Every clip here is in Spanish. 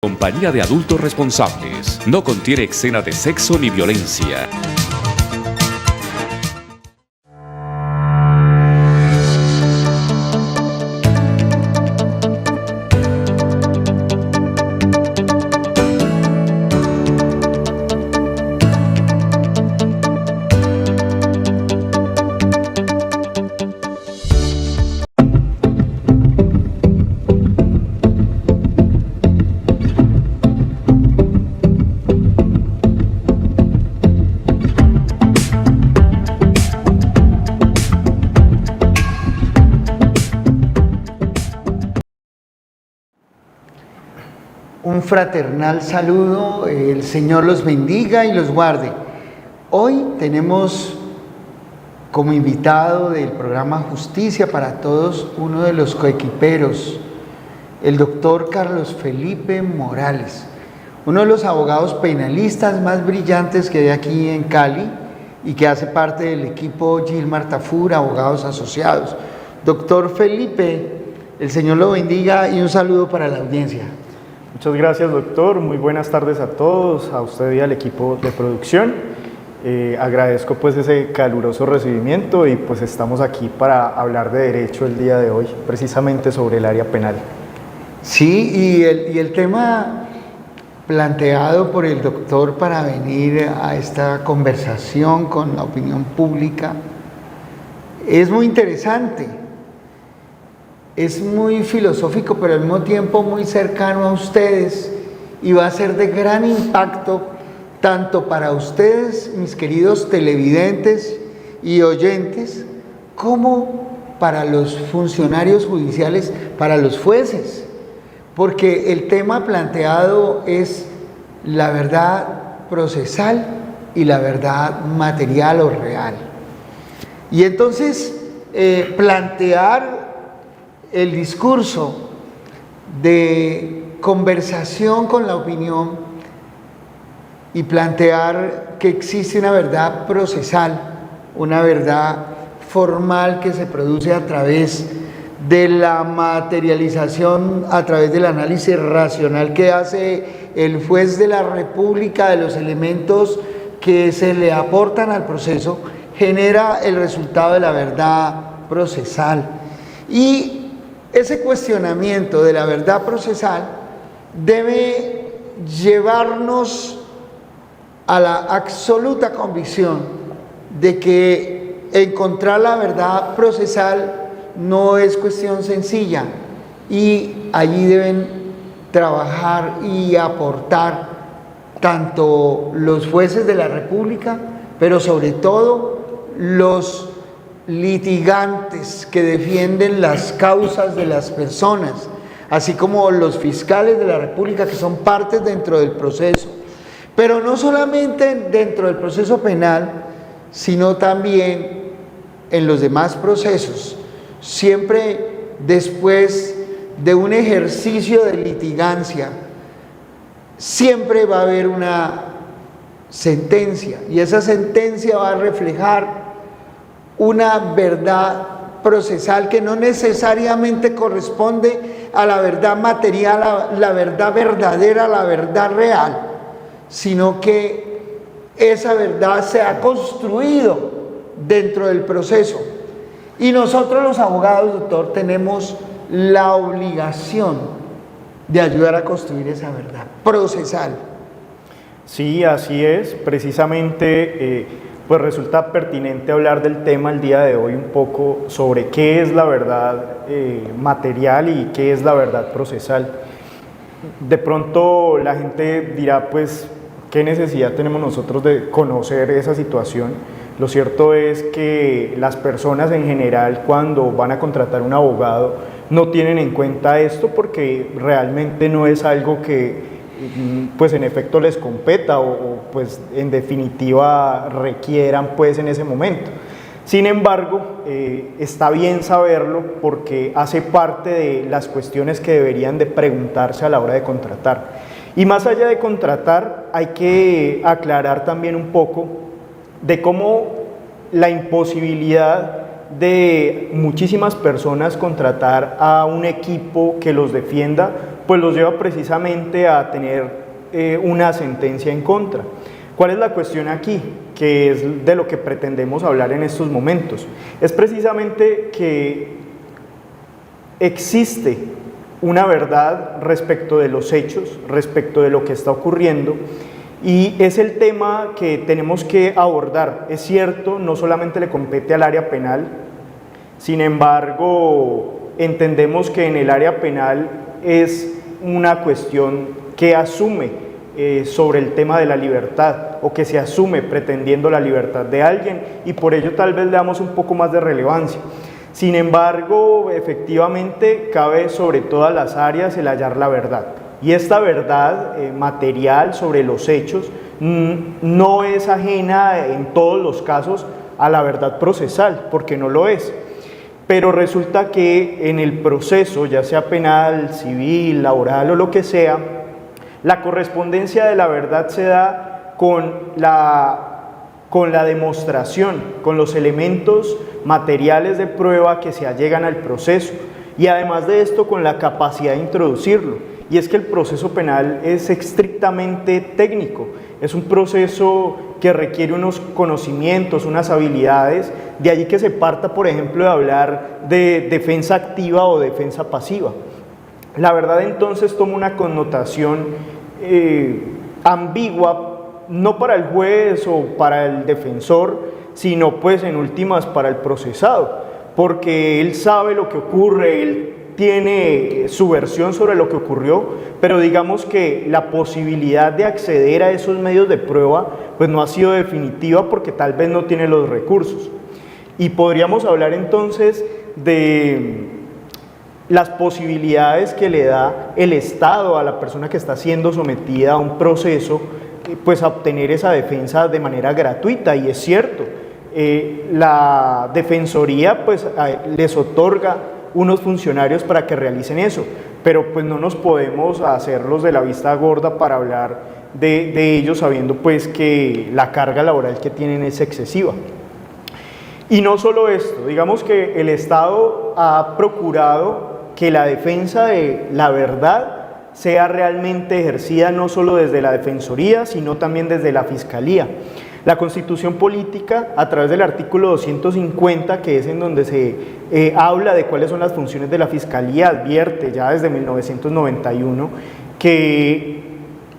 Compañía de adultos responsables. No contiene escena de sexo ni violencia. Un fraternal saludo, el Señor los bendiga y los guarde. Hoy tenemos como invitado del programa Justicia para Todos uno de los coequiperos, el doctor Carlos Felipe Morales, uno de los abogados penalistas más brillantes que hay aquí en Cali y que hace parte del equipo Gilmar Tafur, abogados asociados. Doctor Felipe, el Señor lo bendiga y un saludo para la audiencia. Muchas gracias, doctor. Muy buenas tardes a todos, a usted y al equipo de producción. Agradezco pues ese caluroso recibimiento y pues estamos aquí para hablar de derecho el día de hoy, precisamente sobre el área penal. Sí, y el tema planteado por el doctor para venir a esta conversación con la opinión pública es muy interesante. Es muy filosófico, pero al mismo tiempo muy cercano a ustedes y va a ser de gran impacto tanto para ustedes, mis queridos televidentes y oyentes, como para los funcionarios judiciales, para los jueces, porque el tema planteado es la verdad procesal y la verdad material o real. Y entonces plantear el discurso de conversación con la opinión y plantear que existe una verdad procesal, una verdad formal que se produce a través de la materialización, a través del análisis racional que hace el juez de la República de los elementos que se le aportan al proceso, genera el resultado de la verdad procesal. Y ese cuestionamiento de la verdad procesal debe llevarnos a la absoluta convicción de que encontrar la verdad procesal no es cuestión sencilla y allí deben trabajar y aportar tanto los jueces de la República, pero sobre todo los litigantes que defienden las causas de las personas, así como los fiscales de la República que son partes dentro del proceso, pero no solamente dentro del proceso penal, sino también en los demás procesos. Siempre después de un ejercicio de litigancia, siempre va a haber una sentencia y esa sentencia va a reflejar una verdad procesal que no necesariamente corresponde a la verdad material, a la verdad verdadera, a la verdad real, sino que esa verdad se ha construido dentro del proceso. Y nosotros los abogados, doctor, tenemos la obligación de ayudar a construir esa verdad procesal. Sí, así es. Precisamente pues resulta pertinente hablar del tema el día de hoy un poco sobre qué es la verdad material y qué es la verdad procesal. De pronto la gente dirá, pues, ¿qué necesidad tenemos nosotros de conocer esa situación? Lo cierto es que las personas en general, cuando van a contratar un abogado, no tienen en cuenta esto porque realmente no es algo que pues en efecto les competa o pues en definitiva requieran pues en ese momento. Sin embargo, está bien saberlo porque hace parte de las cuestiones que deberían de preguntarse a la hora de contratar. Y más allá de contratar, hay que aclarar también un poco de cómo la imposibilidad de muchísimas personas contratar a un equipo que los defienda pues los lleva precisamente a tener una sentencia en contra. ¿Cuál es la cuestión aquí? Que es de lo que pretendemos hablar en estos momentos. Es precisamente que existe una verdad respecto de los hechos, respecto de lo que está ocurriendo, y es el tema que tenemos que abordar. Es cierto, no solamente le compete al área penal, sin embargo, entendemos que en el área penal es una cuestión que asume sobre el tema de la libertad, o que se asume pretendiendo la libertad de alguien, y por ello tal vez le damos un poco más de relevancia. Sin embargo, efectivamente, cabe sobre todas las áreas el hallar la verdad. Y esta verdad material sobre los hechos no es ajena en todos los casos a la verdad procesal, porque no lo es. Pero resulta que en el proceso, ya sea penal, civil, laboral o lo que sea, la correspondencia de la verdad se da con la demostración, con los elementos materiales de prueba que se allegan al proceso, y además de esto con la capacidad de introducirlo. Y es que el proceso penal es estrictamente técnico, es un proceso que requiere unos conocimientos, unas habilidades, de allí que se parta, por ejemplo, de hablar de defensa activa o defensa pasiva. La verdad entonces toma una connotación ambigua, no para el juez o para el defensor, sino pues en últimas para el procesado, porque él sabe lo que ocurre, él tiene su versión sobre lo que ocurrió, pero digamos que la posibilidad de acceder a esos medios de prueba pues no ha sido definitiva, porque tal vez no tiene los recursos. Y podríamos hablar entonces de las posibilidades que le da el Estado a la persona que está siendo sometida a un proceso, pues a obtener esa defensa de manera gratuita. Y es cierto, la Defensoría pues les otorga unos funcionarios para que realicen eso, pero pues no nos podemos hacerlos de la vista gorda para hablar de ellos, sabiendo pues que la carga laboral que tienen es excesiva. Y no solo esto, digamos que el Estado ha procurado que la defensa de la verdad sea realmente ejercida no solo desde la Defensoría, sino también desde la Fiscalía. La Constitución Política, a través del artículo 250, que es en donde se habla de cuáles son las funciones de la Fiscalía, advierte ya desde 1991 que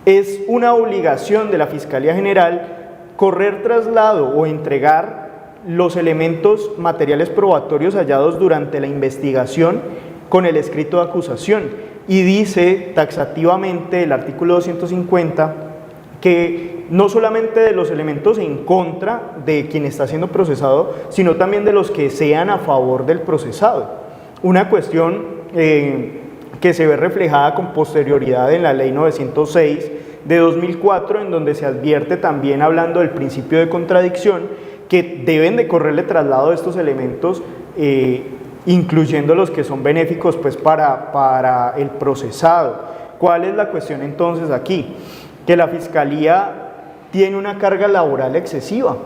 es una obligación de la Fiscalía General correr traslado o entregar los elementos materiales probatorios hallados durante la investigación con el escrito de acusación. Y dice taxativamente el artículo 250 que no solamente de los elementos en contra de quien está siendo procesado, sino también de los que sean a favor del procesado. Una cuestión que se ve reflejada con posterioridad en la Ley 906 de 2004, en donde se advierte también, hablando del principio de contradicción, que deben de correrle traslado de estos elementos, incluyendo los que son benéficos pues para el procesado. ¿Cuál es la cuestión entonces aquí? Que la Fiscalía tiene una carga laboral excesiva.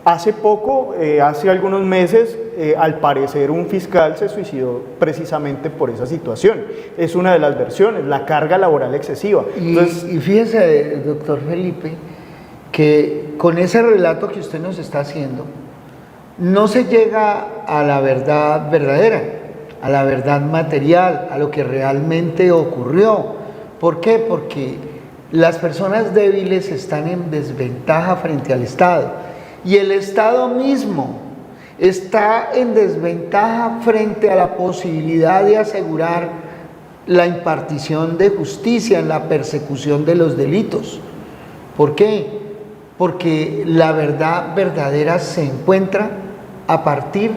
Hace poco, hace algunos meses, al parecer un fiscal se suicidó precisamente por esa situación. Es una de las versiones, la carga laboral excesiva. Entonces, y fíjese, doctor Felipe, que con ese relato que usted nos está haciendo, no se llega a la verdad verdadera, a la verdad material, a lo que realmente ocurrió. ¿Por qué? Porque las personas débiles están en desventaja frente al Estado, y el Estado mismo está en desventaja frente a la posibilidad de asegurar la impartición de justicia en la persecución de los delitos. ¿Por qué? Porque la verdad verdadera se encuentra a partir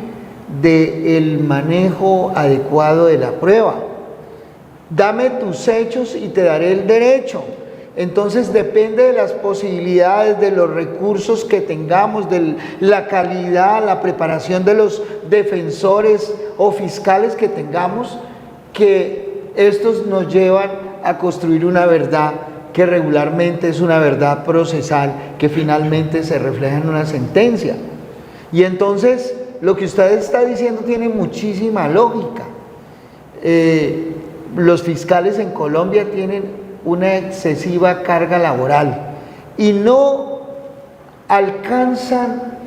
del manejo adecuado de la prueba. Dame tus hechos y te daré el derecho. Entonces depende de las posibilidades, de los recursos que tengamos, de la calidad, la preparación de los defensores o fiscales que tengamos, que estos nos llevan a construir una verdad que regularmente es una verdad procesal, que finalmente se refleja en una sentencia. Y entonces lo que usted está diciendo tiene muchísima lógica. los fiscales en Colombia tienen una excesiva carga laboral y no alcanzan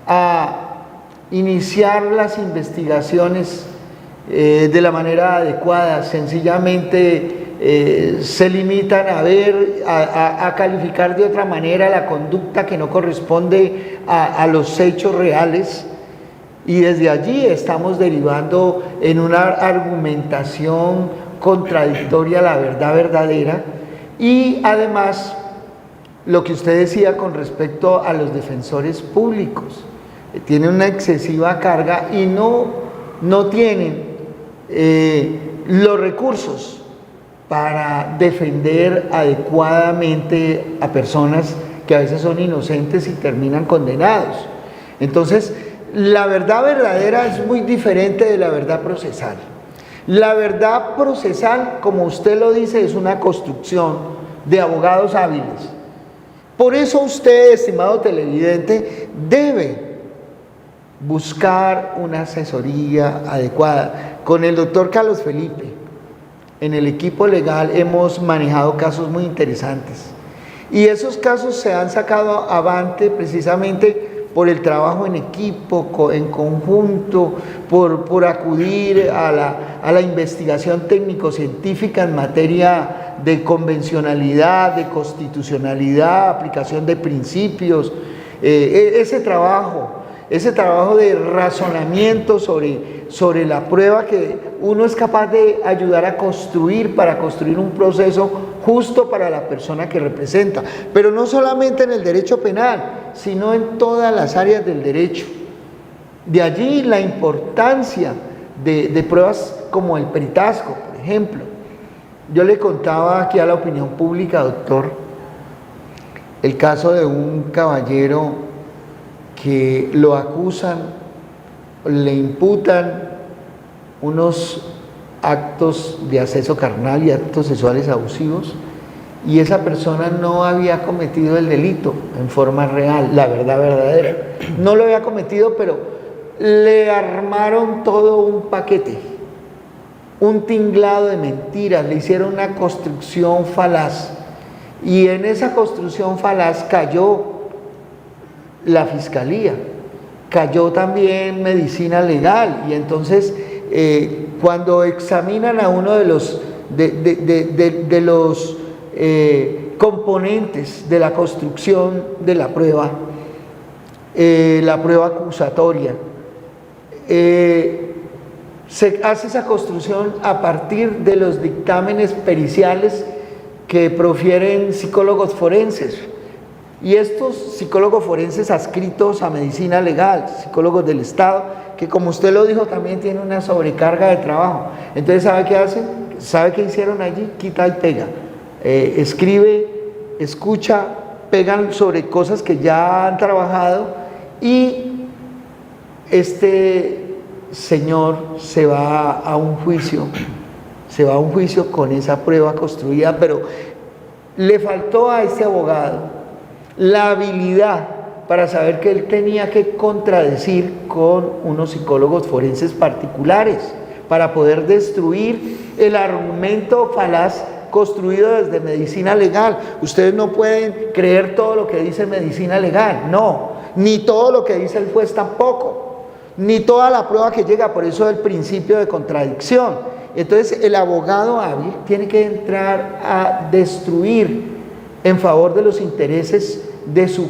a iniciar las investigaciones de la manera adecuada, sencillamente se limitan a calificar de otra manera la conducta que no corresponde a los hechos reales, y desde allí estamos derivando en una argumentación contradictoria a la verdad verdadera. Y además, lo que usted decía con respecto a los defensores públicos, tienen una excesiva carga y no tienen los recursos para defender adecuadamente a personas que a veces son inocentes y terminan condenados. Entonces, la verdad verdadera es muy diferente de la verdad procesal. La verdad procesal, como usted lo dice, es una construcción de abogados hábiles. Por eso usted, estimado televidente, debe buscar una asesoría adecuada. Con el doctor Carlos Felipe, en el equipo legal, hemos manejado casos muy interesantes. Y esos casos se han sacado avante precisamente por el trabajo en equipo, en conjunto, por acudir a la investigación técnico-científica en materia de convencionalidad, de constitucionalidad, aplicación de principios, ese trabajo de razonamiento sobre la prueba que uno es capaz de ayudar a construir para construir un proceso justo para la persona que representa, pero no solamente en el derecho penal, sino en todas las áreas del derecho. De allí la importancia de pruebas como el peritazgo, por ejemplo. Yo le contaba aquí a la opinión pública, doctor, el caso de un caballero que lo acusan, le imputan unos actos de acceso carnal y actos sexuales abusivos, y esa persona no había cometido el delito en forma real, la verdad verdadera. No lo había cometido, pero le armaron todo un paquete, un tinglado de mentiras, le hicieron una construcción falaz, y en esa construcción falaz cayó la fiscalía, cayó también medicina legal, y entonces cuando examinan a uno de los componentes de la construcción de la prueba acusatoria, se hace esa construcción a partir de los dictámenes periciales que profieren psicólogos forenses. Y estos psicólogos forenses adscritos a medicina legal, psicólogos del Estado, que como usted lo dijo también tienen una sobrecarga de trabajo. Entonces, ¿sabe qué hacen? ¿Sabe qué hicieron allí? Quita y pega. Escribe, escucha, pegan sobre cosas que ya han trabajado, y este señor se va a un juicio con esa prueba construida, pero le faltó a este abogado la habilidad para saber que él tenía que contradecir con unos psicólogos forenses particulares para poder destruir el argumento falaz construido desde medicina legal. Ustedes no pueden creer todo lo que dice medicina legal, no, ni todo lo que dice el juez tampoco, ni toda la prueba que llega, por eso el principio de contradicción. Entonces el abogado hábil tiene que entrar a destruir en favor de los intereses de su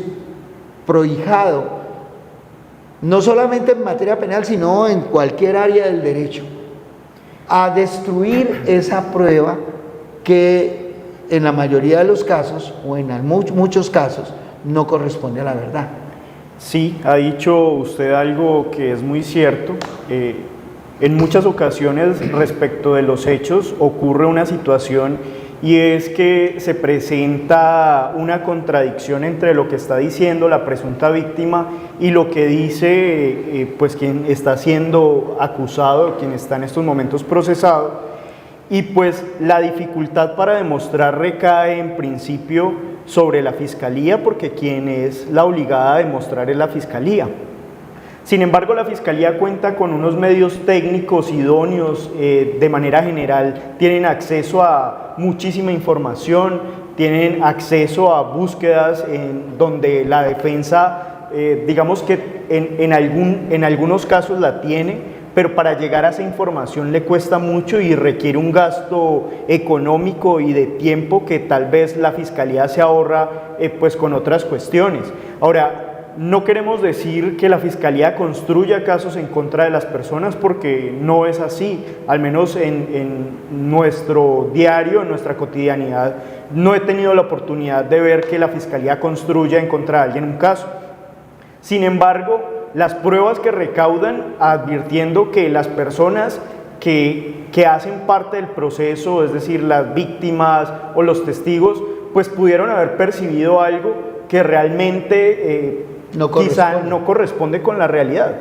prohijado, no solamente en materia penal, sino en cualquier área del derecho, a destruir esa prueba que en la mayoría de los casos, o en muchos casos, no corresponde a la verdad. Sí, ha dicho usted algo que es muy cierto. En muchas ocasiones respecto de los hechos ocurre una situación, y es que se presenta una contradicción entre lo que está diciendo la presunta víctima y lo que dice pues quien está siendo acusado, quien está en estos momentos procesado, y pues la dificultad para demostrar recae en principio sobre la fiscalía, porque quien es la obligada a demostrar es la fiscalía. Sin embargo, la Fiscalía cuenta con unos medios técnicos idóneos, de manera general, tienen acceso a muchísima información, tienen acceso a búsquedas en donde la defensa, digamos que en algunos casos la tiene, pero para llegar a esa información le cuesta mucho y requiere un gasto económico y de tiempo que tal vez la Fiscalía se ahorra pues con otras cuestiones. Ahora, no queremos decir que la Fiscalía construya casos en contra de las personas, porque no es así. Al menos en nuestro diario, en nuestra cotidianidad, no he tenido la oportunidad de ver que la Fiscalía construya en contra de alguien un caso. Sin embargo, las pruebas que recaudan, advirtiendo que las personas que hacen parte del proceso, es decir, las víctimas o los testigos, pues pudieron haber percibido algo que realmente quizá no corresponde con la realidad,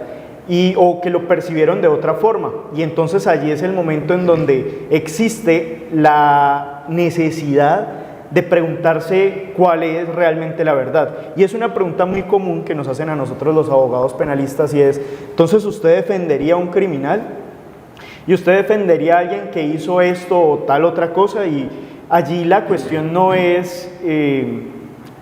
o que lo percibieron de otra forma, y entonces allí es el momento en donde existe la necesidad de preguntarse cuál es realmente la verdad. Y es una pregunta muy común que nos hacen a nosotros los abogados penalistas, y es: entonces, ¿usted defendería a un criminal? ¿Y usted defendería a alguien que hizo esto o tal otra cosa? Y allí la cuestión no es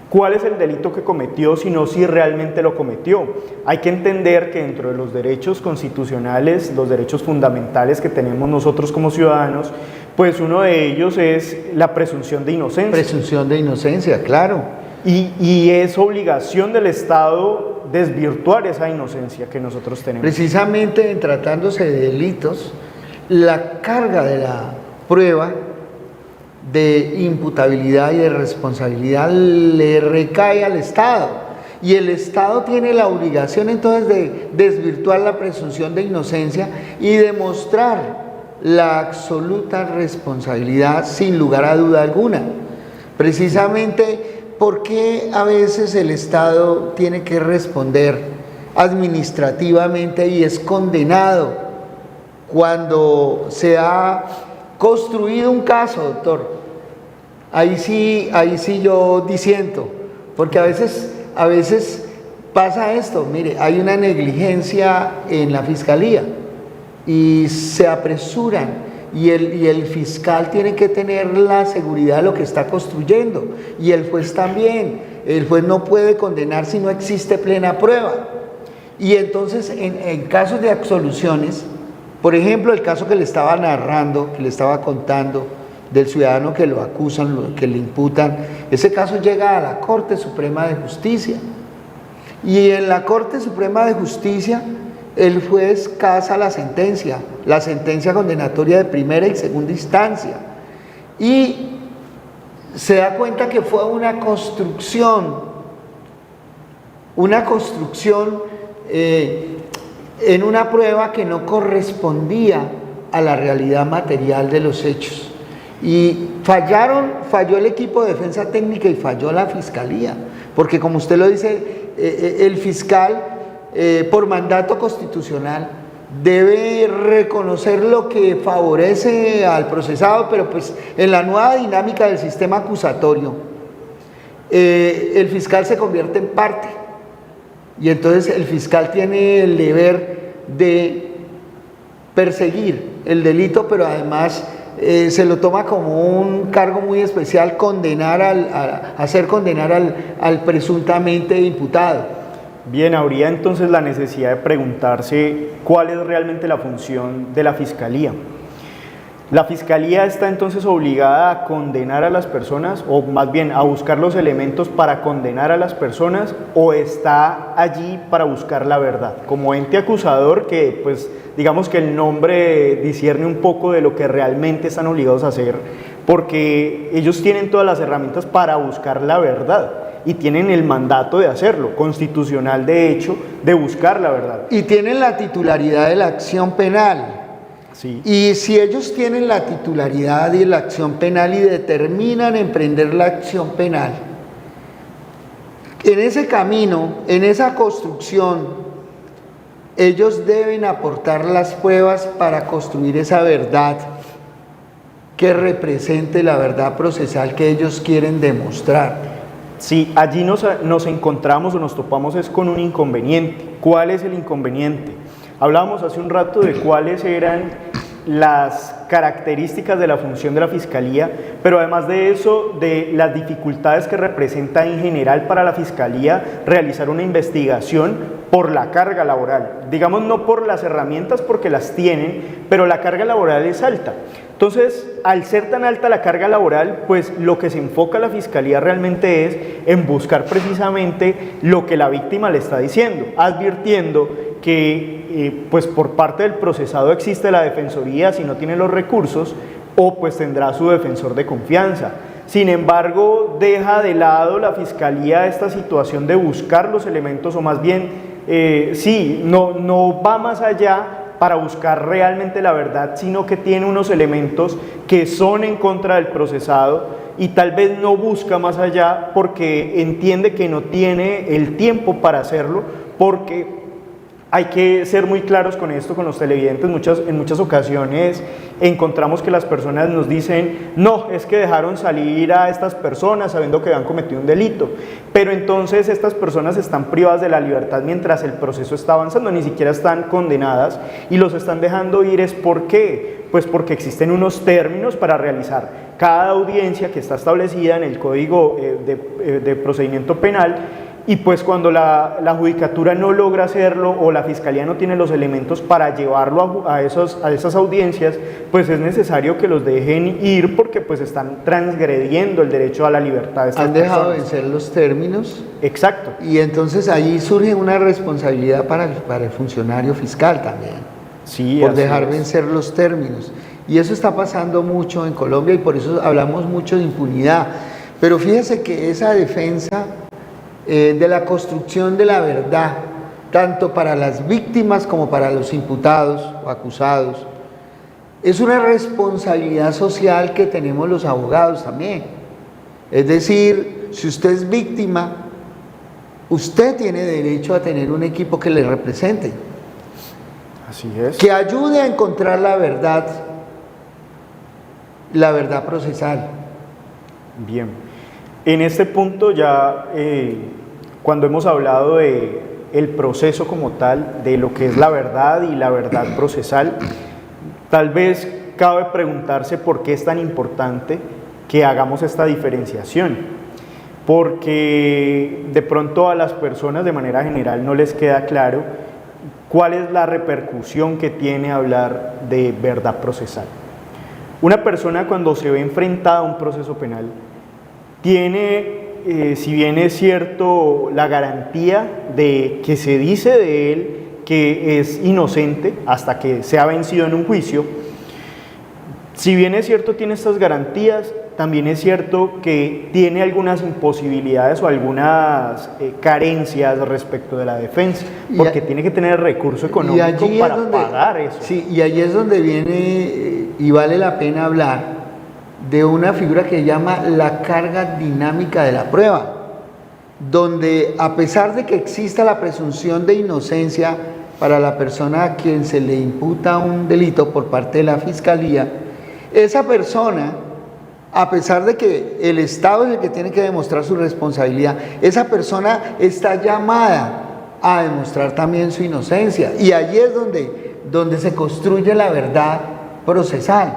cuál es el delito que cometió, sino si realmente lo cometió. Hay que entender que dentro de los derechos constitucionales, los derechos fundamentales que tenemos nosotros como ciudadanos, pues uno de ellos es la presunción de inocencia. Presunción de inocencia, claro. Y es obligación del Estado desvirtuar esa inocencia que nosotros tenemos. Precisamente en tratándose de delitos, la carga de la prueba de imputabilidad y de responsabilidad le recae al Estado, y el Estado tiene la obligación entonces de desvirtuar la presunción de inocencia y demostrar la absoluta responsabilidad sin lugar a duda alguna. Precisamente, ¿por qué a veces el Estado tiene que responder administrativamente y es condenado cuando se ha construido un caso, doctor? Ahí sí yo disiento, porque a veces pasa esto. Mire, hay una negligencia en la Fiscalía y se apresuran, y el fiscal tiene que tener la seguridad de lo que está construyendo, y el juez también. El juez no puede condenar si no existe plena prueba. Y entonces en casos de absoluciones, por ejemplo, el caso que le estaba narrando, que le estaba contando, del ciudadano que lo acusan, que le imputan, ese caso llega a la Corte Suprema de Justicia, y en la Corte Suprema de Justicia el juez casa la sentencia condenatoria de primera y segunda instancia, y se da cuenta que fue una construcción en una prueba que no correspondía a la realidad material de los hechos. Y falló el equipo de defensa técnica y falló la Fiscalía, porque como usted lo dice, el fiscal, por mandato constitucional, debe reconocer lo que favorece al procesado, pero pues en la nueva dinámica del sistema acusatorio, el fiscal se convierte en parte, y entonces el fiscal tiene el deber de perseguir el delito, pero además se lo toma como un cargo muy especial hacer condenar al presuntamente imputado. Bien, habría entonces la necesidad de preguntarse cuál es realmente la función de la Fiscalía. ¿La Fiscalía está entonces obligada a condenar a las personas, o más bien a buscar los elementos para condenar a las personas, o está allí para buscar la verdad? Como ente acusador, que pues digamos que el nombre discierne un poco de lo que realmente están obligados a hacer, porque ellos tienen todas las herramientas para buscar la verdad y tienen el mandato de hacerlo, constitucional de hecho, de buscar la verdad. Y tienen la titularidad de la acción penal. Sí. Y si ellos tienen la titularidad y la acción penal y determinan emprender la acción penal, en ese camino, en esa construcción, ellos deben aportar las pruebas para construir esa verdad que represente la verdad procesal que ellos quieren demostrar. Sí, allí nos encontramos o nos topamos es con un inconveniente. ¿cuál es el inconveniente? Hablábamos hace un rato de cuáles eran las características de la función de la Fiscalía, pero además de eso, de las dificultades que representa en general para la Fiscalía realizar una investigación por la carga laboral. Digamos, no por las herramientas, porque las tienen, pero la carga laboral es alta. Entonces, al ser tan alta la carga laboral, pues lo que se enfoca la Fiscalía realmente es en buscar precisamente lo que la víctima le está diciendo, advirtiendo que pues por parte del procesado existe la defensoría si no tiene los recursos, o pues tendrá su defensor de confianza. Sin embargo, deja de lado la Fiscalía esta situación de buscar los elementos, o más bien, no va más allá para buscar realmente la verdad, sino que tiene unos elementos que son en contra del procesado y tal vez no busca más allá porque entiende que no tiene el tiempo para hacerlo, porque hay que ser muy claros con esto, con los televidentes. En muchas ocasiones encontramos que las personas nos dicen, no, es que dejaron salir a estas personas sabiendo que habían cometido un delito, pero entonces estas personas están privadas de la libertad mientras el proceso está avanzando, ni siquiera están condenadas y los están dejando ir. ¿Es por qué? Pues porque existen unos términos para realizar cada audiencia que está establecida en el Código de Procedimiento Penal. Y pues cuando la judicatura no logra hacerlo o la Fiscalía no tiene los elementos para llevarlo a esas audiencias, pues es necesario que los dejen ir porque pues están transgrediendo el derecho a la libertad de estas Han dejado personas. vencer los términos. Exacto. Y entonces ahí surge una responsabilidad para el funcionario fiscal también, Sí, por así dejar es. vencer los términos. Y eso está pasando mucho en Colombia y por eso hablamos mucho de impunidad. Pero fíjese que esa defensa de la construcción de la verdad, tanto para las víctimas como para los imputados o acusados, es una responsabilidad social que tenemos los abogados también. Es decir, si usted es víctima, usted tiene derecho a tener un equipo que le represente, Así es. que ayude a encontrar la verdad procesal. Bien. En este punto ya, cuando hemos hablado de el proceso como tal, de lo que es la verdad y la verdad procesal, tal vez cabe preguntarse por qué es tan importante que hagamos esta diferenciación, porque de pronto a las personas de manera general no les queda claro cuál es la repercusión que tiene hablar de verdad procesal. Una persona cuando se ve enfrentada a un proceso penal tiene, si bien es cierto, la garantía de que se dice de él que es inocente hasta que sea vencido en un juicio. Si bien es cierto, tiene estas garantías, también es cierto que tiene algunas imposibilidades o algunas carencias respecto de la defensa, porque tiene que tener recurso económico para pagar eso. Sí, y allí es donde viene y vale la pena hablar de una figura que llama la carga dinámica de la prueba, donde a pesar de que exista la presunción de inocencia para la persona a quien se le imputa un delito por parte de la Fiscalía, esa persona, a pesar de que el Estado es el que tiene que demostrar su responsabilidad, esa persona está llamada a demostrar también su inocencia, y allí es donde se construye la verdad procesal.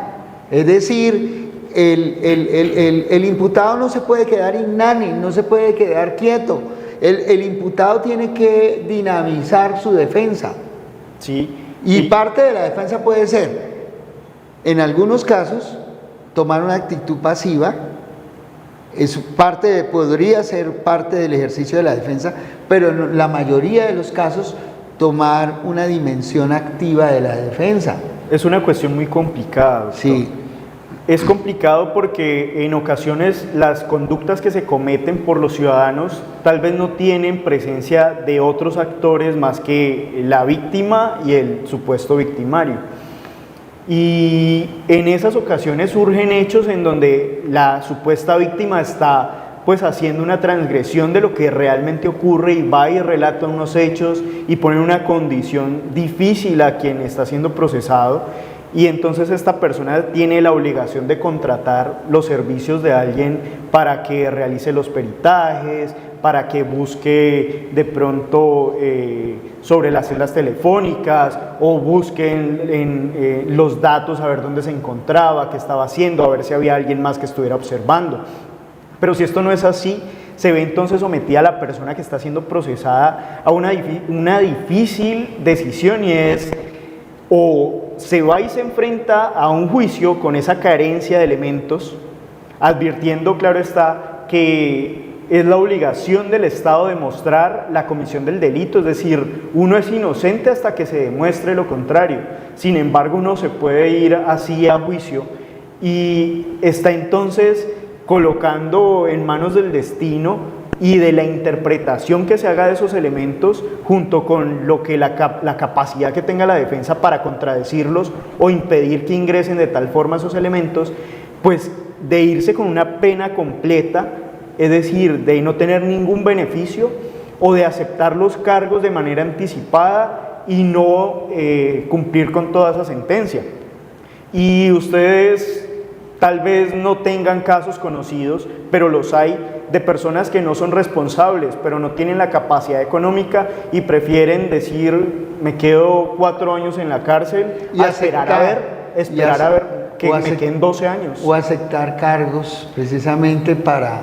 Es decir, el imputado no se puede quedar inane, no se puede quedar quieto. El imputado tiene que dinamizar su defensa. Sí. Y parte de la defensa puede ser, en algunos casos, tomar una actitud pasiva. Podría ser parte del ejercicio de la defensa, pero en la mayoría de los casos tomar una dimensión activa de la defensa. Es una cuestión muy complicada, doctor. Sí. Es complicado porque en ocasiones las conductas que se cometen por los ciudadanos tal vez no tienen presencia de otros actores más que la víctima y el supuesto victimario. Y en esas ocasiones surgen hechos en donde la supuesta víctima está pues haciendo una transgresión de lo que realmente ocurre y va y relata unos hechos y pone una condición difícil a quien está siendo procesado. Y entonces esta persona tiene la obligación de contratar los servicios de alguien para que realice los peritajes, para que busque de pronto sobre las celdas telefónicas o busque en los datos a ver dónde se encontraba, qué estaba haciendo, a ver si había alguien más que estuviera observando. Pero si esto no es así, se ve entonces sometida a la persona que está siendo procesada a una difícil decisión, y es o se va y se enfrenta a un juicio con esa carencia de elementos, advirtiendo, claro está, que es la obligación del Estado demostrar la comisión del delito, es decir, uno es inocente hasta que se demuestre lo contrario. Sin embargo, uno se puede ir así a juicio y está entonces colocando en manos del destino y de la interpretación que se haga de esos elementos, junto con lo que la capacidad que tenga la defensa para contradecirlos o impedir que ingresen de tal forma esos elementos, pues de irse con una pena completa, es decir, de no tener ningún beneficio, o de aceptar los cargos de manera anticipada y no cumplir con toda esa sentencia. Y ustedes tal vez no tengan casos conocidos, pero los hay, de personas que no son responsables, pero no tienen la capacidad económica y prefieren decir, me quedo 4 años en la cárcel, y esperar a ver que me queden 12 años. O aceptar cargos precisamente para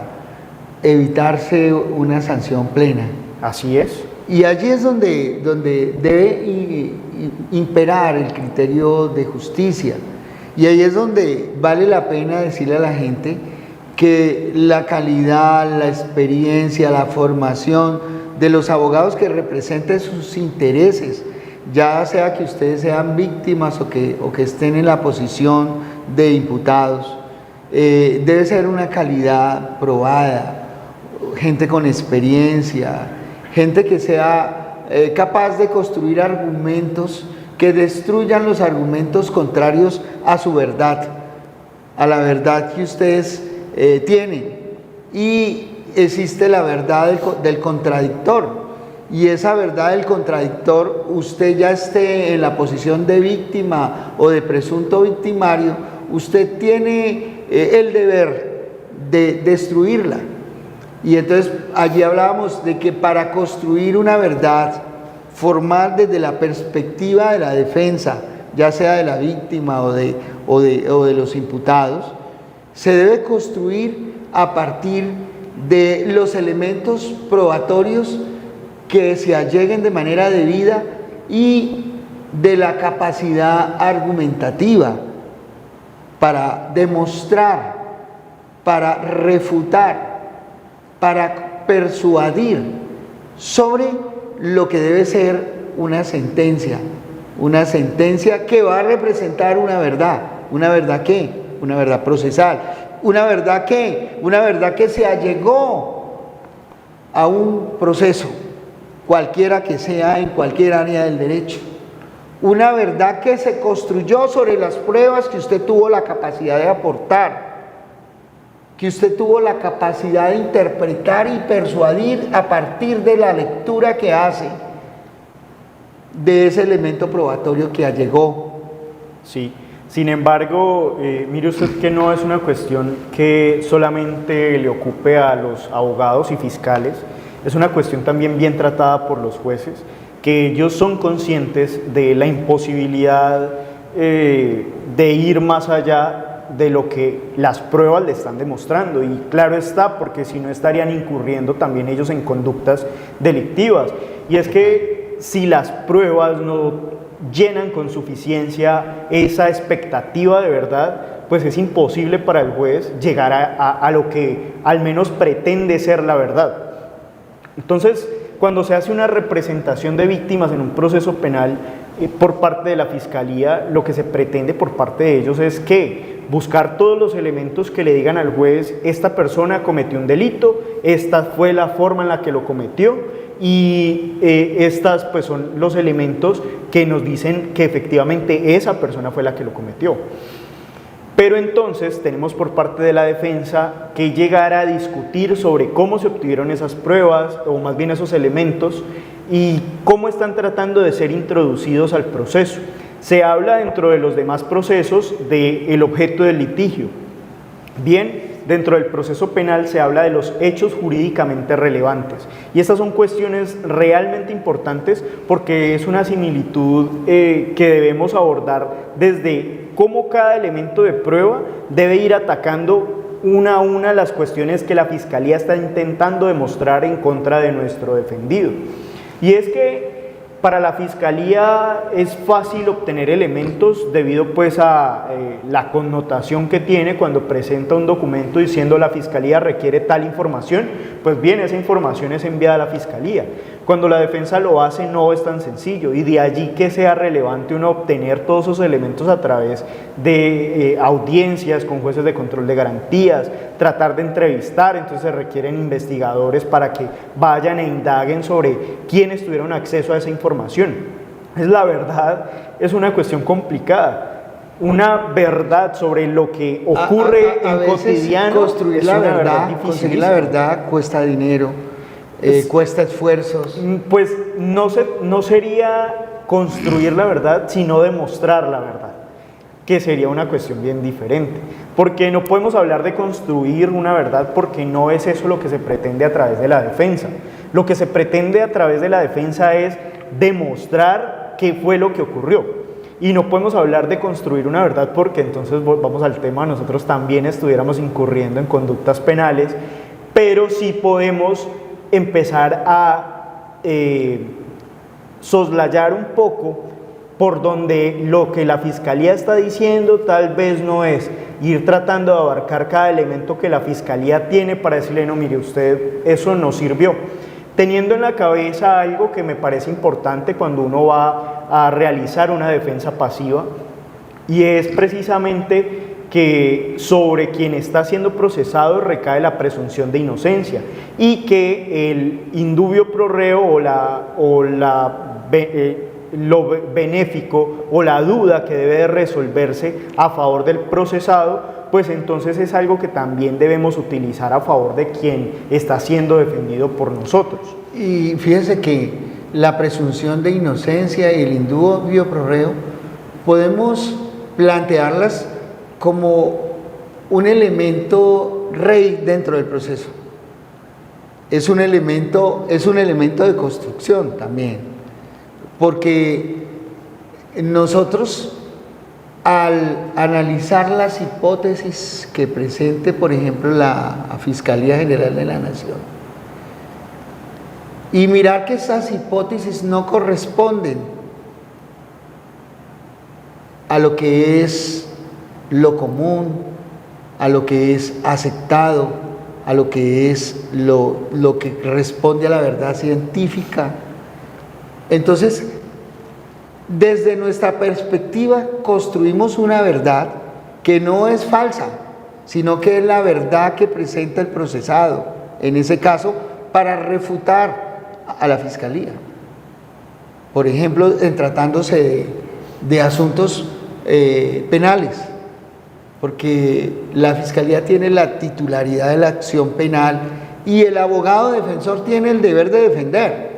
evitarse una sanción plena. Así es. Y allí es donde debe imperar el criterio de justicia. Y ahí es donde vale la pena decirle a la gente que la calidad, la experiencia, la formación de los abogados que representen sus intereses, ya sea que ustedes sean víctimas o que estén en la posición de imputados, debe ser una calidad probada, gente con experiencia, gente que sea capaz de construir argumentos que destruyan los argumentos contrarios a su verdad, a la verdad que ustedes tienen. Y existe la verdad del contradictor, y esa verdad del contradictor, usted ya esté en la posición de víctima o de presunto victimario, usted tiene el deber de destruirla. Y entonces allí hablábamos de que para construir una verdad formal desde la perspectiva de la defensa, ya sea de la víctima o de los imputados, se debe construir a partir de los elementos probatorios que se alleguen de manera debida y de la capacidad argumentativa para demostrar, para refutar, para persuadir sobre lo que debe ser una sentencia que va a representar una verdad ¿qué? Una verdad procesal, una verdad que se allegó a un proceso, cualquiera que sea, en cualquier área del derecho, una verdad que se construyó sobre las pruebas que usted tuvo la capacidad de aportar, que usted tuvo la capacidad de interpretar y persuadir a partir de la lectura que hace de ese elemento probatorio que allegó. Sí, sin embargo, mire usted que no es una cuestión que solamente le ocupe a los abogados y fiscales, es una cuestión también bien tratada por los jueces, que ellos son conscientes de la imposibilidad de ir más allá de lo que las pruebas le están demostrando, y claro está, porque si no estarían incurriendo también ellos en conductas delictivas. Y es que si las pruebas no llenan con suficiencia esa expectativa de verdad, pues es imposible para el juez llegar a lo que al menos pretende ser la verdad. Entonces, cuando se hace una representación de víctimas en un proceso penal por parte de la Fiscalía, lo que se pretende por parte de ellos es que buscar todos los elementos que le digan al juez, esta persona cometió un delito, esta fue la forma en la que lo cometió, y estas pues son los elementos que nos dicen que efectivamente esa persona fue la que lo cometió. Pero entonces tenemos por parte de la defensa que llegar a discutir sobre cómo se obtuvieron esas pruebas, o más bien esos elementos, y cómo están tratando de ser introducidos al proceso. Se habla dentro de los demás procesos del objeto del litigio. Bien, dentro del proceso penal se habla de los hechos jurídicamente relevantes. Y estas son cuestiones realmente importantes porque es una similitud que debemos abordar desde cómo cada elemento de prueba debe ir atacando una a una las cuestiones que la Fiscalía está intentando demostrar en contra de nuestro defendido. Y es que para la Fiscalía es fácil obtener elementos debido pues a la connotación que tiene cuando presenta un documento diciendo la Fiscalía requiere tal información, pues bien, esa información es enviada a la Fiscalía. Cuando la defensa lo hace no es tan sencillo y de allí que sea relevante uno obtener todos esos elementos a través de audiencias con jueces de control de garantías, tratar de entrevistar, entonces se requieren investigadores para que vayan e indaguen sobre quiénes tuvieron acceso a esa información. Es la verdad, es una cuestión complicada. Una verdad sobre lo que ocurre a en veces cotidiano construir es la una verdad, difícilísima. conseguir la verdad cuesta dinero, cuesta esfuerzos. Pues no sería construir la verdad, sino demostrar la verdad, que sería una cuestión bien diferente. Porque no podemos hablar de construir una verdad porque no es eso lo que se pretende a través de la defensa. Lo que se pretende a través de la defensa es demostrar qué fue lo que ocurrió. Y no podemos hablar de construir una verdad porque entonces vamos al tema, nosotros también estuviéramos incurriendo en conductas penales, pero sí podemos empezar a soslayar un poco por donde lo que la Fiscalía está diciendo tal vez no es, ir tratando de abarcar cada elemento que la Fiscalía tiene para decirle, no, mire usted, eso no sirvió. Teniendo en la cabeza algo que me parece importante cuando uno va a realizar una defensa pasiva, y es precisamente que sobre quien está siendo procesado recae la presunción de inocencia y que el indubio pro reo lo benéfico o la duda que debe de resolverse a favor del procesado, pues entonces es algo que también debemos utilizar a favor de quien está siendo defendido por nosotros. Y fíjense que la presunción de inocencia y el indubio pro reo podemos plantearlas como un elemento rey dentro del proceso. Es un elemento de construcción también, porque nosotros al analizar las hipótesis que presente, por ejemplo, la Fiscalía General de la Nación, y mirar que esas hipótesis no corresponden a lo que es lo común, a lo que es aceptado, a lo que es lo que responde a la verdad científica. Entonces, desde nuestra perspectiva construimos una verdad que no es falsa, sino que es la verdad que presenta el procesado, en ese caso, para refutar a la Fiscalía. Por ejemplo, en tratándose de asuntos penales, porque la Fiscalía tiene la titularidad de la acción penal y el abogado defensor tiene el deber de defender.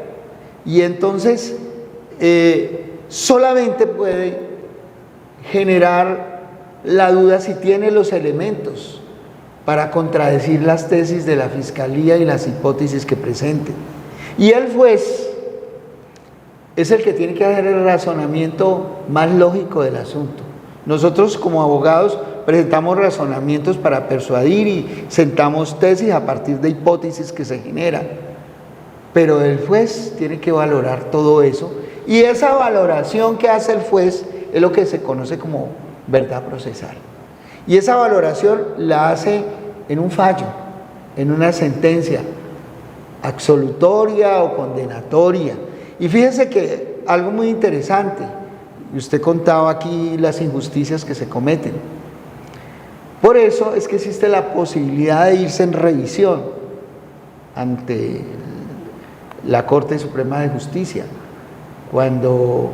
Y entonces solamente puede generar la duda si tiene los elementos para contradecir las tesis de la Fiscalía y las hipótesis que presente. Y el juez es el que tiene que hacer el razonamiento más lógico del asunto. Nosotros como abogados presentamos razonamientos para persuadir y sentamos tesis a partir de hipótesis que se generan. Pero el juez tiene que valorar todo eso, y esa valoración que hace el juez es lo que se conoce como verdad procesal. Y esa valoración la hace en un fallo, en una sentencia absolutoria o condenatoria. Y fíjense que algo muy interesante, y usted contaba aquí las injusticias que se cometen. Por eso es que existe la posibilidad de irse en revisión ante la Corte Suprema de Justicia, cuando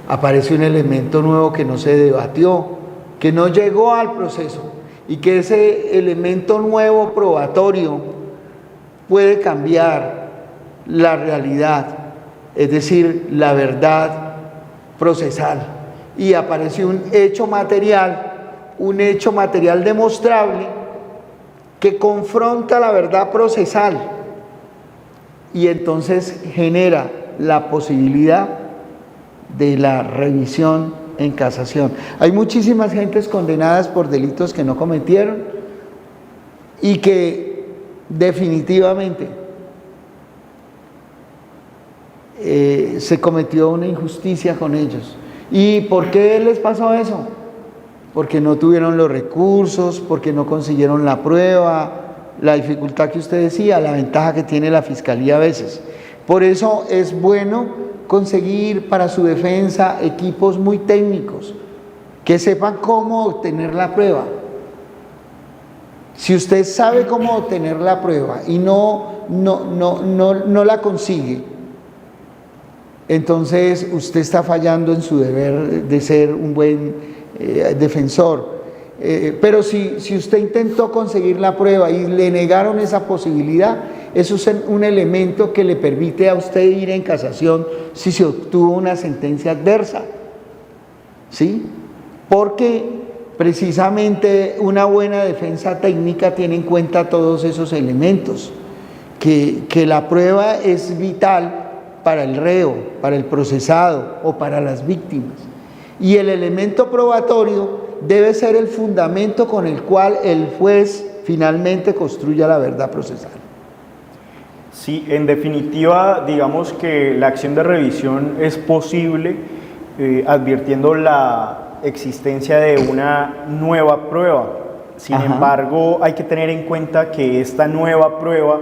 aparece un elemento nuevo que no se debatió, que no llegó al proceso, y que ese elemento nuevo probatorio puede cambiar la realidad, es decir, la verdad procesal, y aparece un hecho material demostrable que confronta la verdad procesal y entonces genera la posibilidad de la revisión en casación. Hay muchísimas gentes condenadas por delitos que no cometieron y que definitivamente se cometió una injusticia con ellos. ¿Y por qué les pasó eso? Porque no tuvieron los recursos, porque no consiguieron la prueba, la dificultad que usted decía, la ventaja que tiene la fiscalía a veces. Por eso es bueno conseguir para su defensa equipos muy técnicos, que sepan cómo obtener la prueba. Si usted sabe cómo obtener la prueba y no la consigue, entonces usted está fallando en su deber de ser un buen defensor. Pero si usted intentó conseguir la prueba y le negaron esa posibilidad, eso es un elemento que le permite a usted ir en casación si se obtuvo una sentencia adversa, ¿sí? Porque precisamente una buena defensa técnica tiene en cuenta todos esos elementos, que la prueba es vital para el reo, para el procesado o para las víctimas. Y el elemento probatorio debe ser el fundamento con el cual el juez finalmente construya la verdad procesal. Sí, en definitiva, digamos que la acción de revisión es posible advirtiendo la existencia de una nueva prueba. Sin embargo, hay que tener en cuenta que esta nueva prueba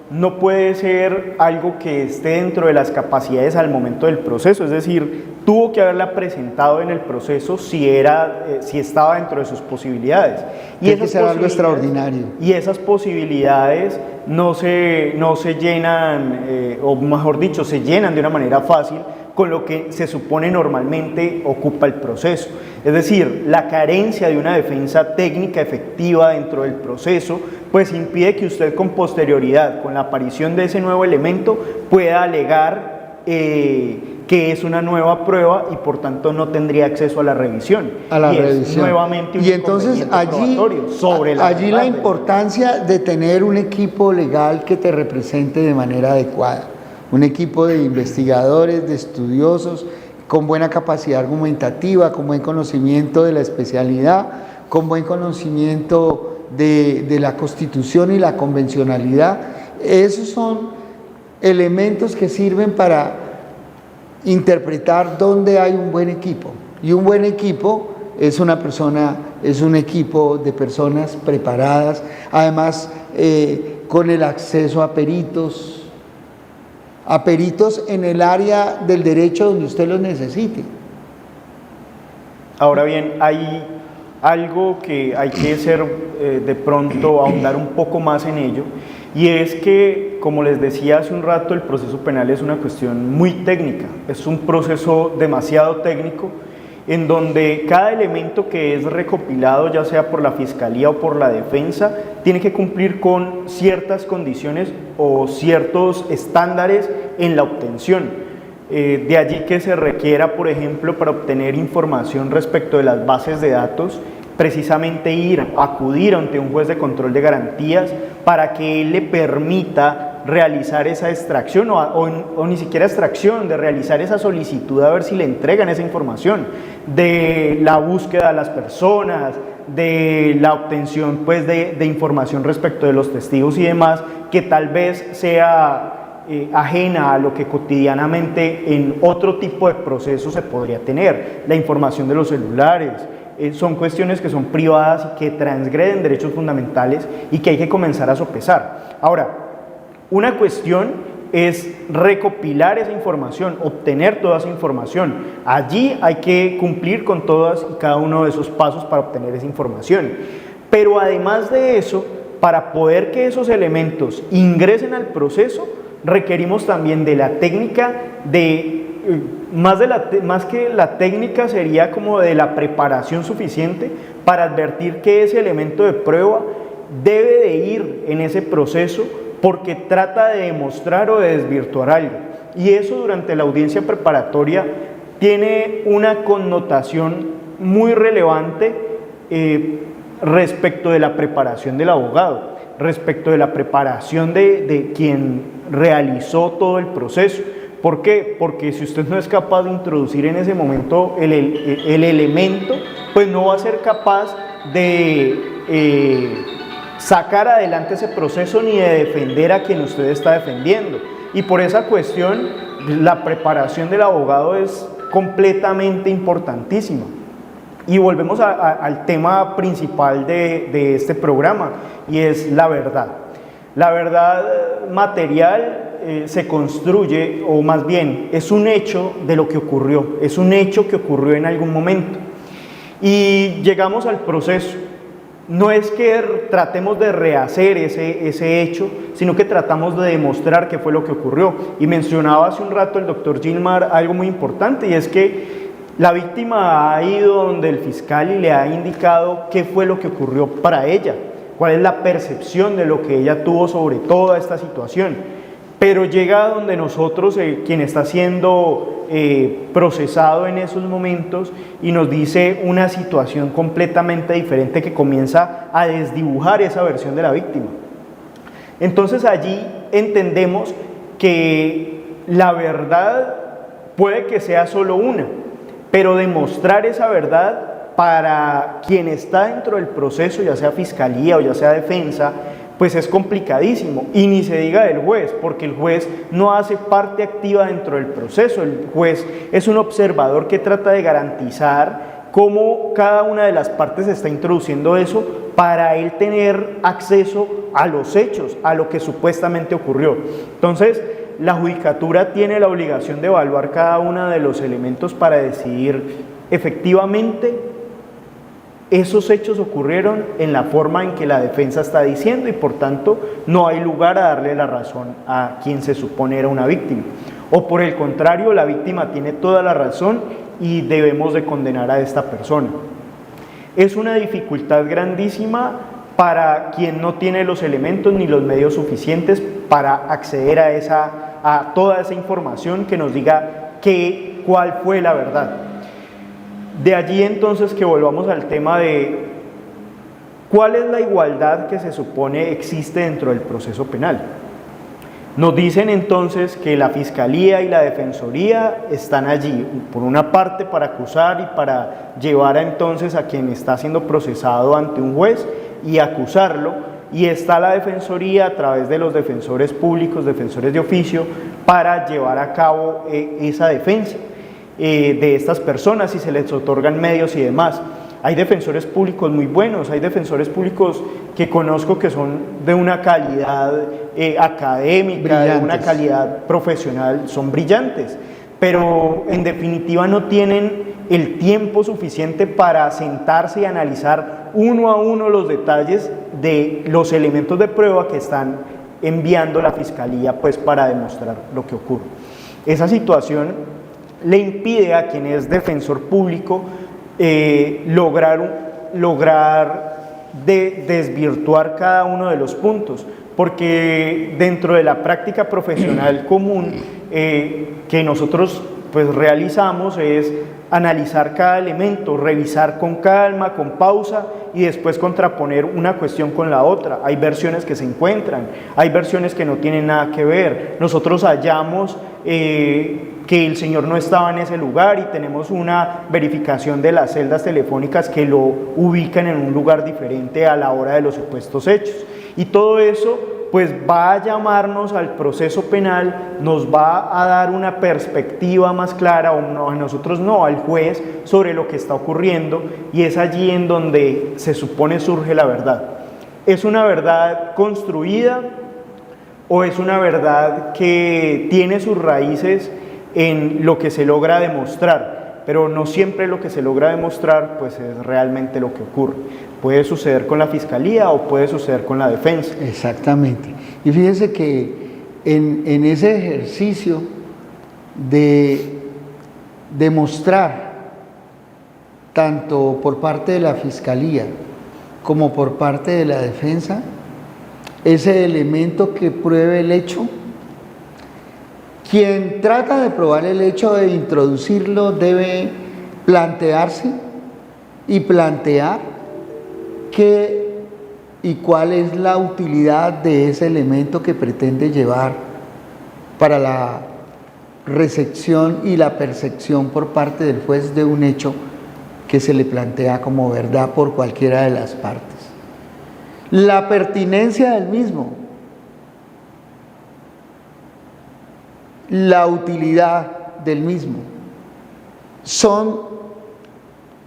no puede ser algo que esté dentro de las capacidades al momento del proceso, es decir, tuvo que haberla presentado en el proceso si estaba dentro de sus posibilidades. Tiene que ser algo extraordinario. Y esas posibilidades no se llenan, o mejor dicho, se llenan de una manera fácil con lo que se supone normalmente ocupa el proceso. Es decir, la carencia de una defensa técnica efectiva dentro del proceso, pues impide que usted con posterioridad, con la aparición de ese nuevo elemento, pueda alegar que es una nueva prueba y por tanto no tendría acceso a la revisión. Es nuevamente un y entonces allí la importancia de tener un equipo legal que te represente de manera adecuada, un equipo de investigadores, de estudiosos, con buena capacidad argumentativa, con buen conocimiento de la especialidad, con buen conocimiento de la Constitución y la convencionalidad. Esos son elementos que sirven para interpretar dónde hay un buen equipo. Y un buen equipo es un equipo de personas preparadas, además con el acceso a peritos en el área del derecho donde usted los necesite. Ahora bien, hay algo que hay que de pronto ahondar un poco más en ello, y es que, como les decía hace un rato, el proceso penal es una cuestión muy técnica, es un proceso demasiado técnico, en donde cada elemento que es recopilado, ya sea por la fiscalía o por la defensa, tiene que cumplir con ciertas condiciones o ciertos estándares en la obtención. De allí que se requiera, por ejemplo, para obtener información respecto de las bases de datos, precisamente acudir ante un juez de control de garantías para que él le permita realizar esa extracción o ni siquiera extracción, de realizar esa solicitud a ver si le entregan esa información, de la búsqueda de las personas, de la obtención pues de información respecto de los testigos y demás, que tal vez sea ajena a lo que cotidianamente en otro tipo de procesos se podría tener, la información de los celulares. Son cuestiones que son privadas y que transgreden derechos fundamentales y que hay que comenzar a sopesar. Ahora, una cuestión es recopilar esa información, obtener toda esa información. Allí hay que cumplir con todas y cada uno de esos pasos para obtener esa información. Pero además de eso, para poder que esos elementos ingresen al proceso, requerimos también de la técnica más que la técnica sería como de la preparación suficiente para advertir que ese elemento de prueba debe de ir en ese proceso porque trata de demostrar o de desvirtuar algo. Y eso durante la audiencia preparatoria tiene una connotación muy relevante respecto de la preparación del abogado. respecto de la preparación de quien realizó todo el proceso. ¿Por qué? Porque si usted no es capaz de introducir en ese momento el elemento, pues no va a ser capaz de sacar adelante ese proceso ni de defender a quien usted está defendiendo. Y por esa cuestión, la preparación del abogado es completamente importantísima. Y volvemos al tema principal de este programa, y es la verdad. La verdad material se construye, o más bien es un hecho de lo que ocurrió, es un hecho que ocurrió en algún momento. Y llegamos al proceso. No es que tratemos de rehacer ese hecho, sino que tratamos de demostrar qué fue lo que ocurrió. Y mencionaba hace un rato el doctor Gilmar algo muy importante, y es que la víctima ha ido donde el fiscal y le ha indicado qué fue lo que ocurrió para ella, cuál es la percepción de lo que ella tuvo sobre toda esta situación. Pero llega donde nosotros, quien está siendo procesado en esos momentos, y nos dice una situación completamente diferente que comienza a desdibujar esa versión de la víctima. Entonces allí entendemos que la verdad puede que sea solo una, pero demostrar esa verdad para quien está dentro del proceso, ya sea fiscalía o ya sea defensa, pues es complicadísimo. Y ni se diga del juez, porque el juez no hace parte activa dentro del proceso. El juez es un observador que trata de garantizar cómo cada una de las partes está introduciendo eso para él tener acceso a los hechos, a lo que supuestamente ocurrió. Entonces, la judicatura tiene la obligación de evaluar cada uno de los elementos para decidir efectivamente esos hechos ocurrieron en la forma en que la defensa está diciendo, y por tanto no hay lugar a darle la razón a quien se supone era una víctima. O por el contrario, la víctima tiene toda la razón y debemos de condenar a esta persona. Es una dificultad grandísima para quien no tiene los elementos ni los medios suficientes para acceder a toda esa información que nos diga cuál fue la verdad. De allí entonces que volvamos al tema de cuál es la igualdad que se supone existe dentro del proceso penal. Nos dicen entonces que la Fiscalía y la Defensoría están allí, por una parte para acusar y para llevar entonces a quien está siendo procesado ante un juez y acusarlo, y está la Defensoría a través de los defensores públicos, defensores de oficio, para llevar a cabo esa defensa de estas personas, y se les otorgan medios y demás. Hay defensores públicos muy buenos, hay defensores públicos que conozco que son de una calidad académica, de una calidad profesional, son brillantes, pero en definitiva no tienen el tiempo suficiente para sentarse y analizar uno a uno los detalles de los elementos de prueba que están enviando la Fiscalía, pues, para demostrar lo que ocurre. Esa situación le impide a quien es defensor público lograr desvirtuar cada uno de los puntos, porque dentro de la práctica profesional común que nosotros pues realizamos es analizar cada elemento, revisar con calma, con pausa, y después contraponer una cuestión con la otra. Hay versiones que se encuentran, hay versiones que no tienen nada que ver. Nosotros hallamos que el señor no estaba en ese lugar y tenemos una verificación de las celdas telefónicas que lo ubican en un lugar diferente a la hora de los supuestos hechos. Y todo eso pues va a llamarnos al proceso penal, nos va a dar una perspectiva más clara, o no, a nosotros no, al juez, sobre lo que está ocurriendo, y es allí en donde se supone surge la verdad. ¿Es una verdad construida o es una verdad que tiene sus raíces en lo que se logra demostrar? Pero no siempre lo que se logra demostrar pues es realmente lo que ocurre. Puede suceder con la Fiscalía o puede suceder con la defensa. Exactamente. Y fíjense que en ese ejercicio de demostrar, tanto por parte de la Fiscalía como por parte de la defensa, ese elemento que pruebe el hecho, quien trata de probar el hecho, de introducirlo, debe plantearse y plantear qué y cuál es la utilidad de ese elemento que pretende llevar para la recepción y la percepción por parte del juez de un hecho que se le plantea como verdad por cualquiera de las partes. La pertinencia del mismo, la utilidad del mismo, son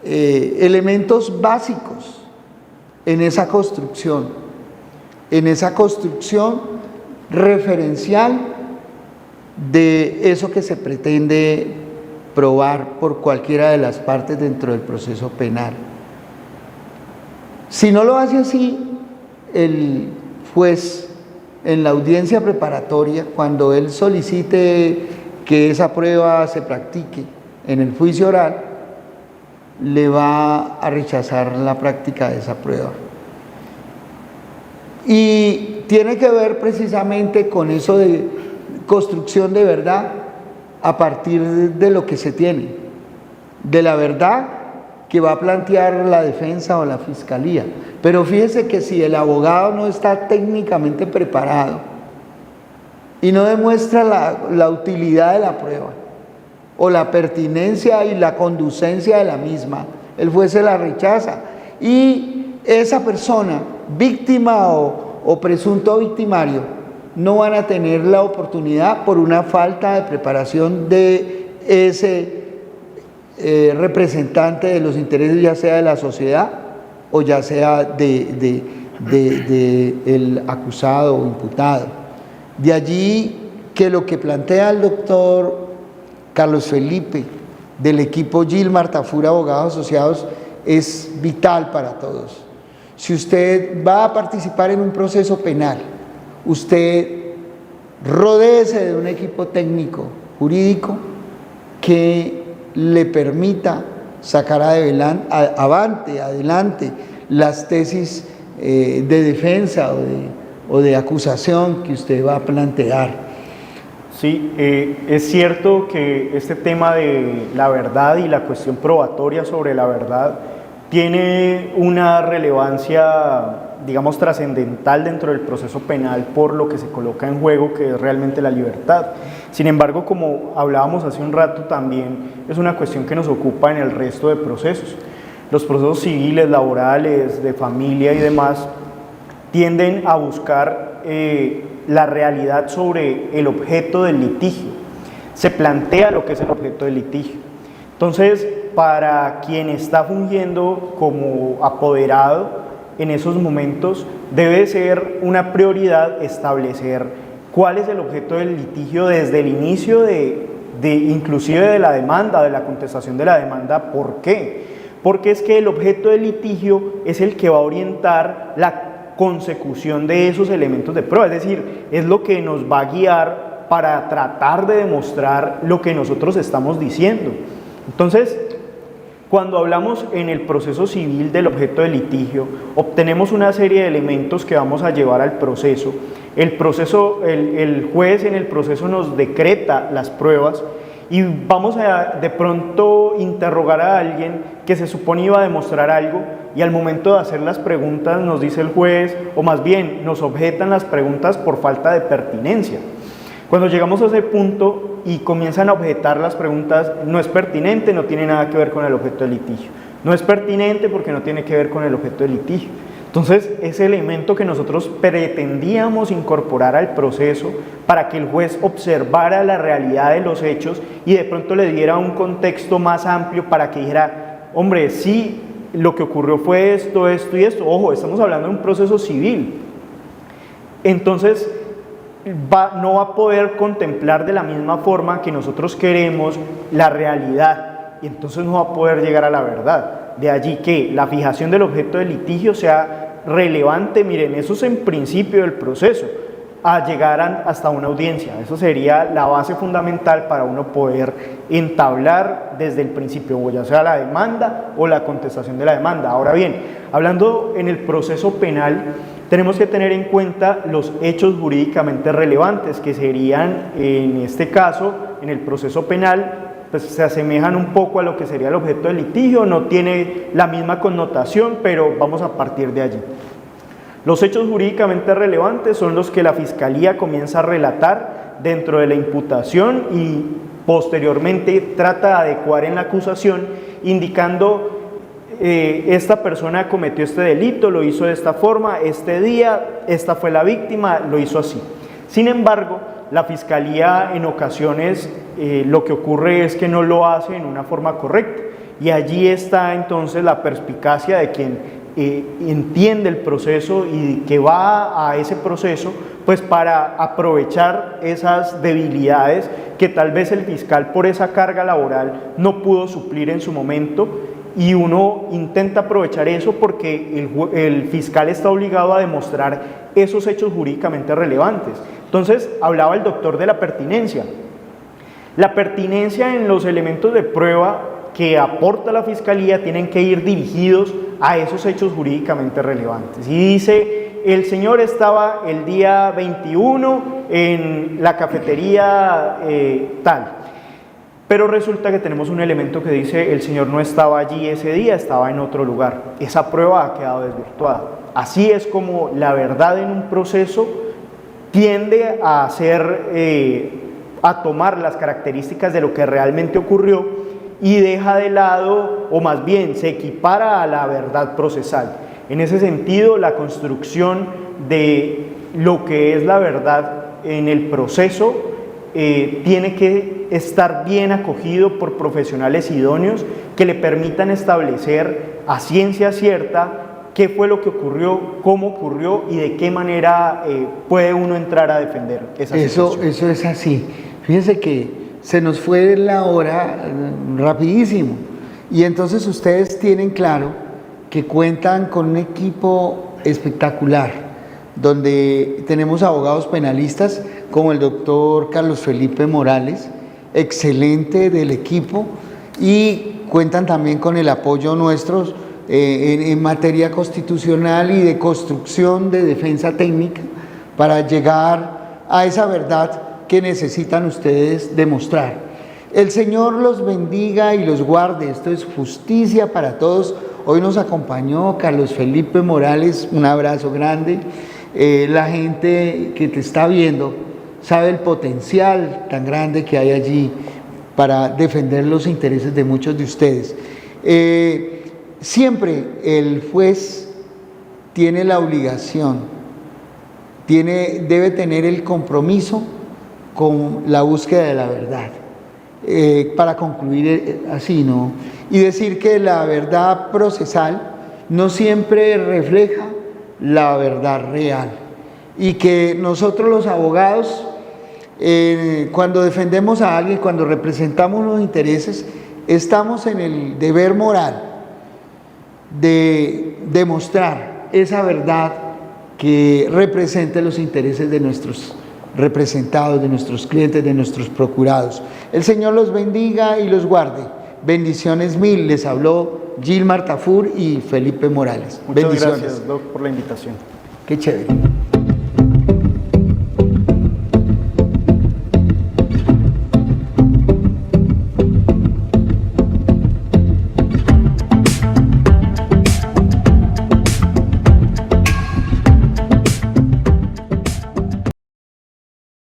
elementos básicos en esa construcción referencial de eso que se pretende probar por cualquiera de las partes dentro del proceso penal. Si no lo hace así, el juez en la audiencia preparatoria, cuando él solicite que esa prueba se practique en el juicio oral, le va a rechazar la práctica de esa prueba. Y tiene que ver precisamente con eso de construcción de verdad a partir de lo que se tiene, de la verdad que va a plantear la defensa o la fiscalía. Pero fíjese que si el abogado no está técnicamente preparado y no demuestra la utilidad de la prueba o la pertinencia y la conducencia de la misma, el juez se la rechaza y esa persona, víctima o presunto victimario, no van a tener la oportunidad por una falta de preparación de ese representante de los intereses, ya sea de la sociedad o ya sea de el acusado o imputado. De allí que lo que plantea el doctor Carlos Felipe del equipo Gilmar Tafur Abogados Asociados es vital para todos. Si usted va a participar en un proceso penal, usted rodéese de un equipo técnico jurídico que le permita sacar adelante las tesis de defensa o de acusación que usted va a plantear. Sí, es cierto que este tema de la verdad y la cuestión probatoria sobre la verdad tiene una relevancia, digamos, trascendental dentro del proceso penal por lo que se coloca en juego, que es realmente la libertad. Sin embargo, como hablábamos hace un rato, también es una cuestión que nos ocupa en el resto de procesos. Los procesos civiles, laborales, de familia y demás tienden a buscar la realidad sobre el objeto del litigio. Se plantea lo que es el objeto del litigio. Entonces, para quien está fungiendo como apoderado en esos momentos, debe ser una prioridad establecer cuál es el objeto del litigio desde el inicio inclusive de la demanda, de la contestación de la demanda. ¿Por qué? Porque es que el objeto del litigio es el que va a orientar la consecución de esos elementos de prueba, es decir, es lo que nos va a guiar para tratar de demostrar lo que nosotros estamos diciendo. Entonces, cuando hablamos en el proceso civil del objeto del litigio, obtenemos una serie de elementos que vamos a llevar al proceso. El juez en el proceso nos decreta las pruebas y vamos a de pronto interrogar a alguien que se supone iba a demostrar algo y al momento de hacer las preguntas nos dice el juez, o más bien nos objetan las preguntas por falta de pertinencia. Cuando llegamos a ese punto y comienzan a objetar las preguntas, no es pertinente, no tiene nada que ver con el objeto del litigio. No es pertinente porque no tiene que ver con el objeto del litigio. Entonces, ese elemento que nosotros pretendíamos incorporar al proceso para que el juez observara la realidad de los hechos y de pronto le diera un contexto más amplio para que dijera, hombre, sí, lo que ocurrió fue esto, esto y esto. Ojo, estamos hablando de un proceso civil. Entonces, no va a poder contemplar de la misma forma que nosotros queremos la realidad y entonces no va a poder llegar a la verdad. De allí que la fijación del objeto del litigio sea relevante, miren, eso es en principio del proceso, a llegar hasta una audiencia. Eso sería la base fundamental para uno poder entablar desde el principio, ya sea la demanda o la contestación de la demanda. Ahora bien, hablando en el proceso penal, tenemos que tener en cuenta los hechos jurídicamente relevantes, que serían, en este caso, en el proceso penal, pues se asemejan un poco a lo que sería el objeto del litigio, no tiene la misma connotación, pero vamos a partir de allí. Los hechos jurídicamente relevantes son los que la Fiscalía comienza a relatar dentro de la imputación y posteriormente trata de adecuar en la acusación, indicando esta persona cometió este delito, lo hizo de esta forma, este día, esta fue la víctima, lo hizo así. Sin embargo, la Fiscalía en ocasiones lo que ocurre es que no lo hace en una forma correcta, y allí está entonces la perspicacia de quien entiende el proceso y que va a ese proceso pues para aprovechar esas debilidades que tal vez el fiscal por esa carga laboral no pudo suplir en su momento, y uno intenta aprovechar eso porque el fiscal está obligado a demostrar esos hechos jurídicamente relevantes. Entonces hablaba el doctor de la pertinencia. La pertinencia en los elementos de prueba que aporta la Fiscalía tienen que ir dirigidos a esos hechos jurídicamente relevantes. Y dice, el señor estaba el día 21 en la cafetería tal, pero resulta que tenemos un elemento que dice, el señor no estaba allí ese día, estaba en otro lugar. Esa prueba ha quedado desvirtuada. Así es como la verdad en un proceso tiende a tomar las características de lo que realmente ocurrió y deja de lado, o más bien se equipara a la verdad procesal. En ese sentido, la construcción de lo que es la verdad en el proceso tiene que estar bien acogido por profesionales idóneos que le permitan establecer a ciencia cierta qué fue lo que ocurrió, cómo ocurrió y de qué manera puede uno entrar a defender esa situación. Eso es así. Fíjense que se nos fue la hora rapidísimo, y entonces ustedes tienen claro que cuentan con un equipo espectacular, donde tenemos abogados penalistas como el doctor Carlos Felipe Morales, excelente del equipo, y cuentan también con el apoyo nuestro en materia constitucional y de construcción de defensa técnica para llegar a esa verdad que necesitan ustedes demostrar. El Señor los bendiga y los guarde. Esto es justicia para todos. Hoy nos acompañó Carlos Felipe Morales, un abrazo grande. La gente que te está viendo sabe el potencial tan grande que hay allí para defender los intereses de muchos de ustedes. Siempre el juez tiene la obligación, debe tener el compromiso con la búsqueda de la verdad, para concluir así, ¿no? Y decir que la verdad procesal no siempre refleja la verdad real, y que nosotros los abogados, cuando defendemos a alguien, cuando representamos los intereses, estamos en el deber moral de demostrar esa verdad que represente los intereses de nuestros representados, de nuestros clientes, de nuestros procurados. El Señor los bendiga y los guarde. Bendiciones mil. Les habló Gilmar Tafur y Felipe Morales. Muchas bendiciones. Gracias, Doc, por la invitación. Qué chévere.